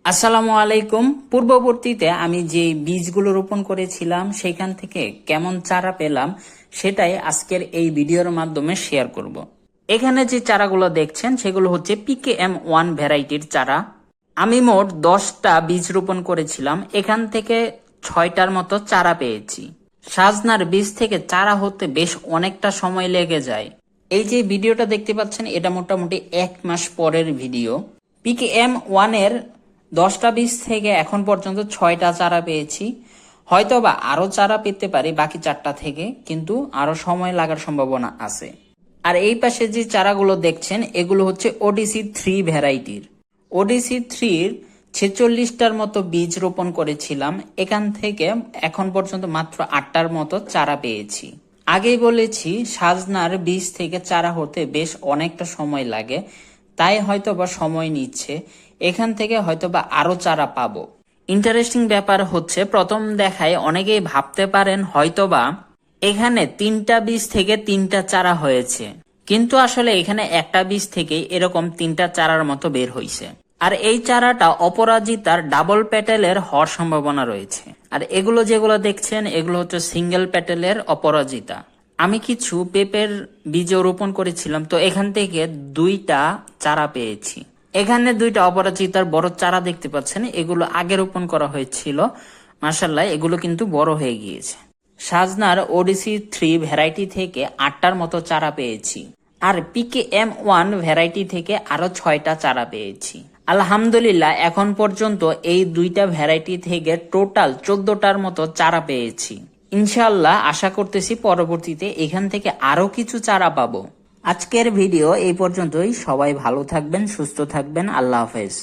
আসসালামু আলাইকুম। পূর্ববর্তীতে আমি যে বীজগুলো রোপণ করেছিলাম সেখান থেকে কেমন চারা পেলাম সেটাই আজকের এই ভিডিওর মাধ্যমে শেয়ার করব। এখানে যে চারাগুলো দেখছেন সেগুলো হচ্ছে PKM1 ভ্যারাইটির চারা। আমি মোট 10টা বীজ রোপণ করেছিলাম, এখান থেকে 6টার মতো চারা পেয়েছি। সাজনার বীজ থেকে চারা হতে বেশ অনেকটা সময় লেগে যায়। এই যে ভিডিওটা দেখতে পাচ্ছেন এটা মোটামুটি 1 মাস পরের ভিডিও। PKM1 এর 10টা বীজ থেকে এখন পর্যন্ত 6টা চারা পেয়েছি। হয়তো বা আরো চারা পেতে পারি বাকি 4টা থেকে, কিন্তু আরো সময় লাগার সম্ভাবনা আছে। আর এই পাশে যে চারাগুলো দেখছেন এগুলো হচ্ছে ODC3 ভ্যারাইটির। ODC3-র 46টার মতো বীজ রোপণ করেছিলাম, এখান থেকে এখন পর্যন্ত মাত্র 8টার মতো চারা পেয়েছি। আগেই বলেছি সাজনার বীজ থেকে চারা হতে বেশ অনেকটা সময় লাগে, তাই হয়তোবা সময় নিচ্ছে। এখান থেকে হয়তোবা আরো চারা পাবো। ইন্টারেস্টিং ব্যাপার হচ্ছে প্রথম দেখায় অনেকেই ভাবতে পারেন হয়তোবা এখানে 3টা বীজ থেকে 3টা চারা হয়েছে, কিন্তু আসলে এখানে একটা বীজ থেকে এরকম 3টা চারার মতো বের হইছে। আর এই চারাটা অপরাজিতার ডাবল প্যাটেলের হওয়ার সম্ভাবনা রয়েছে। আর এগুলো যেগুলো দেখছেন এগুলো হচ্ছে সিঙ্গেল প্যাটেলের অপরাজিতা। আমি কিছু পেঁপের বীজও রোপণ করেছিলাম, তো এখান থেকে 2টা চারা পেয়েছি। এখানে 2টা অপরাজিতার বড় চারা দেখতে পাচ্ছেন, এগুলো আগে রোপণ করা হয়েছিল। মাশাআল্লাহ এগুলো কিন্তু বড় হয়ে গিয়েছে। সাজনার ODC3 ভ্যারাইটি থেকে 8টার মতো চারা পেয়েছি, আর PKM1 ভ্যারাইটি থেকে আরো 6টা চারা পেয়েছি। আলহামদুলিল্লাহ এখন পর্যন্ত এই 2টা ভ্যারাইটি থেকে টোটাল 14টার মতো চারা পেয়েছি। ইনশাআল্লাহ আশা করতেছি পরবর্তীতে এখান থেকে আরো কিছু চারা পাবো। আজকের ভিডিও এই পর্যন্তই। সবাই ভালো থাকবেন, সুস্থ থাকবেন। আল্লাহ হাফেজ।